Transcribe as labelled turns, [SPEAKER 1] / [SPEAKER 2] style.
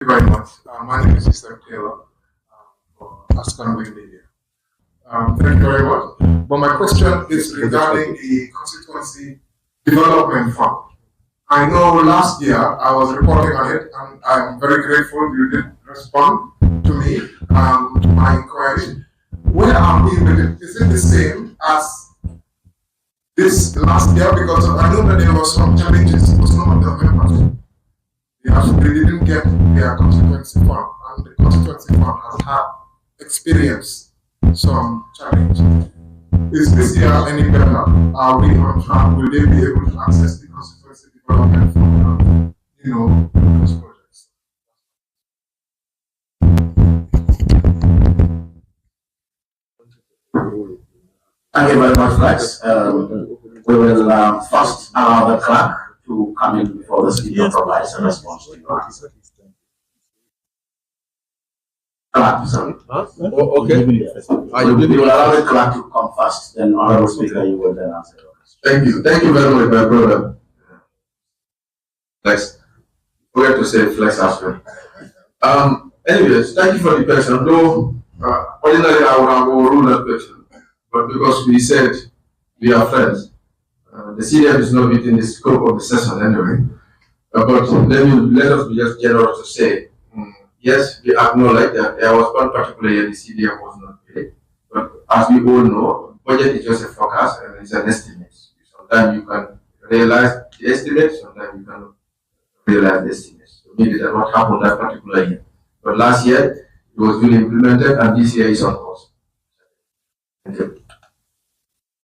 [SPEAKER 1] you very much. My name is Mr. Taylor for Ascanway Media. Thank you very much. But my question is regarding the Constituency Development Fund. I know last year I was reporting on it, and I'm very grateful you did respond to me, to my inquiry. Where are we with it? Is it the same as this last year? Because I know that there were some challenges for some of the members. They didn't get their constituency fund, and the constituency fund has had experience some challenge. Is this year any better? Are we on track? Will they be able to access the constituency development fund? Those projects.
[SPEAKER 2] Thank you very much, Lex. We will first allow the clerk to come in before the speaker provides a response to your answer. Clerk, sorry.
[SPEAKER 3] Oh, okay.
[SPEAKER 2] We will allow the clerk to come first, then honorable speaker, you will then answer your question.
[SPEAKER 3] Thank you. Thank you very much, my brother. Flex. Forget to say flex as well. Anyways, thank you for the question. Though ordinarily I would have overruled that question, but because we said we are friends, the CDF is not within the scope of the session anyway. But let us be just generous to say, yes, we acknowledge that there was one particular year the CDF was not paid. But as we all know, budget is just a forecast and it's an estimate. Sometimes you can realize the estimate, sometimes you cannot realize the estimate. So maybe that's what happened that particular year. But last year, it was really implemented, and this year is on course. Thank you.